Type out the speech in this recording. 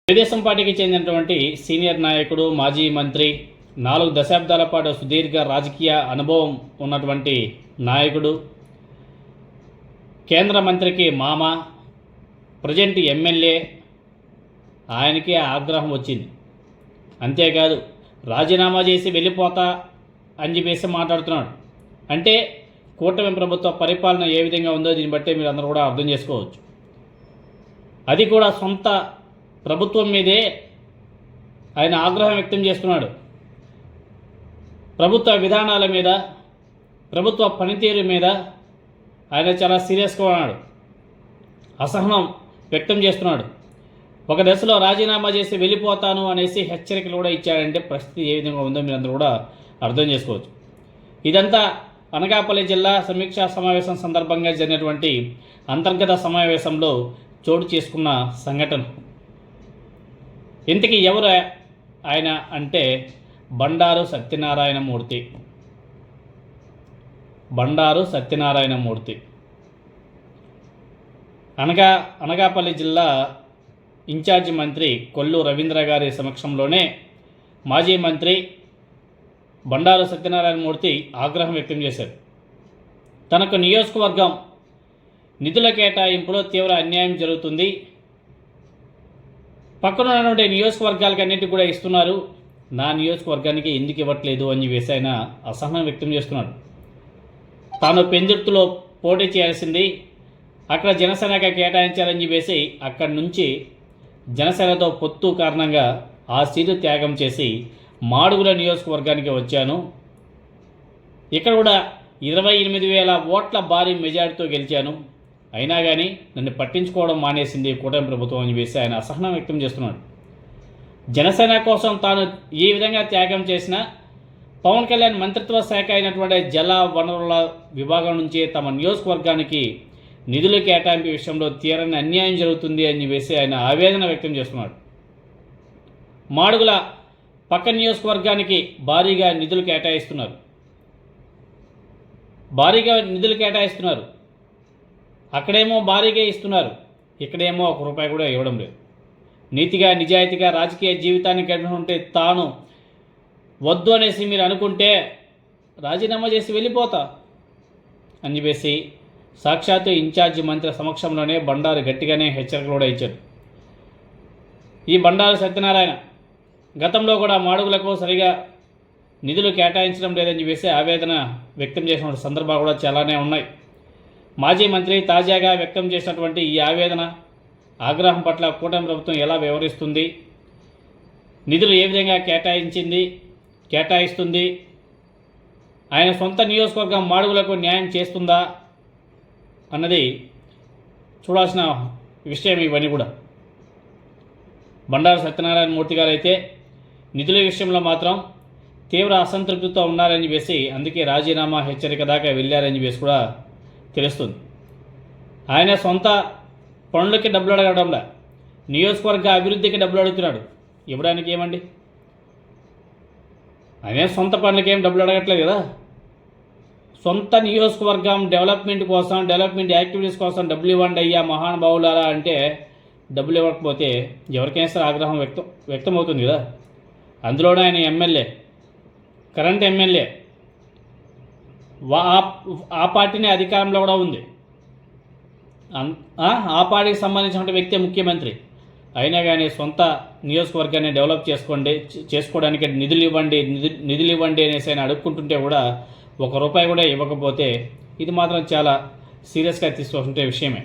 తెలుగుదేశం పార్టీకి చెందినటువంటి సీనియర్ నాయకుడు, మాజీ మంత్రి, 4 దశాబ్దాల పాటు సుదీర్ఘ రాజకీయ అనుభవం ఉన్నటువంటి నాయకుడు, కేంద్ర మంత్రికి మామ, ప్రజెంట్ ఎమ్మెల్యే, ఆయనకే ఆగ్రహం వచ్చింది. అంతేకాదు రాజీనామా చేసి వెళ్ళిపోతా అని చెప్పేసి మాట్లాడుతున్నాడు. అంటే కూటమి ప్రభుత్వ పరిపాలన ఏ విధంగా ఉందో దీన్ని బట్టి మీరు అందరూ కూడా అర్థం చేసుకోవచ్చు. అది కూడా సొంత ప్రభుత్వం మీదే ఆయన ఆగ్రహం వ్యక్తం చేస్తున్నాడు. ప్రభుత్వ విధానాల మీద, ప్రభుత్వ పనితీరు మీద ఆయన చాలా సీరియస్గా ఉన్నాడు, అసహనం వ్యక్తం చేస్తున్నాడు. ఒక దశలో రాజీనామా చేసి వెళ్ళిపోతాను అనేసి హెచ్చరికలు కూడా ఇచ్చాడంటే పరిస్థితి ఏ విధంగా ఉందో మీరు అందరూ కూడా అర్థం చేసుకోవచ్చు. ఇదంతా అనకాపల్లి జిల్లా సమీక్షా సమావేశం సందర్భంగా జరిగినటువంటి అంతర్గత సమావేశంలో చోటు చేసుకున్న సంఘటన. ఇంతకీ ఎవరు ఆయన అంటే బండారు సత్యనారాయణమూర్తి. బండారు సత్యనారాయణమూర్తి అనకాపల్లి జిల్లా ఇన్ఛార్జి మంత్రి కొల్లు రవీంద్ర గారి సమక్షంలోనే మాజీ మంత్రి బండారు సత్యనారాయణమూర్తి ఆగ్రహం వ్యక్తం చేశారు. తనకు నియోజకవర్గం నిధుల కేటాయింపులో తీవ్ర అన్యాయం జరుగుతుంది, పక్కన ఉన్నటువంటి నియోజకవర్గాలకి అన్నింటికి కూడా ఇస్తున్నారు, నా నియోజకవర్గానికి ఎందుకు ఇవ్వట్లేదు అని చెప్పేసి ఆయన అసహనం వ్యక్తం చేస్తున్నాడు. తాను పెందుర్తిలో పోటీ చేయాల్సింది, అక్కడ జనసేనకి కేటాయించాలని చెప్పేసి అక్కడి నుంచి జనసేనతో పొత్తు కారణంగా ఆ సీటు త్యాగం చేసి మాడుగుల నియోజకవర్గానికి వచ్చాను, ఇక్కడ కూడా 28,000 ఓట్ల భారీ మెజారిటీతో గెలిచాను, అయినా కానీ నన్ను పట్టించుకోవడం మానేసింది కూటమి ప్రభుత్వం అని చెప్పేసి ఆయన అసహనం వ్యక్తం చేస్తున్నాడు. జనసేన కోసం తాను ఏ విధంగా త్యాగం చేసినా పవన్ కళ్యాణ్ మంత్రిత్వ శాఖ అయినటువంటి జల వనరుల విభాగం నుంచి తమ నియోజకవర్గానికి నిధుల కేటాయింపు విషయంలో తీరని అన్యాయం జరుగుతుంది అని చెప్పేసి ఆయన ఆవేదన వ్యక్తం చేస్తున్నాడు. మాడుగుల పక్క నియోజకవర్గానికి భారీగా నిధులు కేటాయిస్తున్నారు, అక్కడేమో భారీగా ఇస్తున్నారు, ఇక్కడేమో 1 రూపాయి కూడా ఇవ్వడం లేదు. నీతిగా నిజాయితీగా రాజకీయ జీవితాన్ని గడిపి తాను వద్దు అనేసి మీరు అనుకుంటే రాజీనామా చేసి వెళ్ళిపోతా అని చెప్పేసి సాక్షాత్తు ఇన్ఛార్జి మంత్రి సమక్షంలోనే బండారు గట్టిగానే హెచ్చరికలు కూడా ఇచ్చారు. ఈ బండారు సత్యనారాయణ గతంలో కూడా మాడుగులకు సరిగా నిధులు కేటాయించడం లేదని చెప్పేసి ఆవేదన వ్యక్తం చేసిన సందర్భాలు కూడా చాలానే ఉన్నాయి. మాజీ మంత్రి తాజాగా వ్యక్తం చేసినటువంటి ఈ ఆవేదన, ఆగ్రహం పట్ల కూటమి ప్రభుత్వం ఎలా వ్యవహరిస్తుంది, నిధులు ఏ విధంగా కేటాయిస్తుంది, ఆయన సొంత నియోజకవర్గం మాడుగులకు న్యాయం చేస్తుందా అన్నది చూడాల్సిన విషయం ఇవన్నీ కూడా. బండారు సత్యనారాయణమూర్తి గారు అయితే నిధుల విషయంలో మాత్రం తీవ్ర అసంతృప్తితో ఉన్నారని చెప్పేసి అందుకే రాజీనామా హెచ్చరిక దాకా వెళ్ళారని చెప్పేసి కూడా తెలుస్తుంది. ఆయన సొంత పనులకి డబ్బులు అడగడంలా నియోజకవర్గ అభివృద్ధికి డబ్బులు అడుగుతున్నాడు. ఇవ్వడానికి ఏమండి, ఆయన సొంత పనులకి ఏం డబ్బులు అడగట్లేదు కదా. సొంత నియోజకవర్గం డెవలప్మెంట్ కోసం, డెవలప్మెంట్ యాక్టివిటీస్ కోసం డబ్బులు ఇవ్వండి అయ్యా మహానుభావులారా అంటే డబ్బులు ఇవ్వకపోతే ఎవరికైనా సరే ఆగ్రహం వ్యక్తమవుతుంది కదా. అందులోనే ఆయన ఎమ్మెల్యే, కరెంట్ ఎమ్మెల్యే, ఆ పార్టీనే అధికారంలో కూడా ఉంది, ఆ పార్టీకి సంబంధించిన వ్యక్తి ముఖ్యమంత్రి, అయినా కానీ సొంత నియోజకవర్గాన్ని డెవలప్ చేసుకోవడానికి నిధులు ఇవ్వండి అనేసి ఆయన అడుక్కుంటుంటే కూడా 1 రూపాయి కూడా ఇవ్వకపోతే ఇది మాత్రం చాలా సీరియస్గా తీసుకోవాల్సిన విషయమే.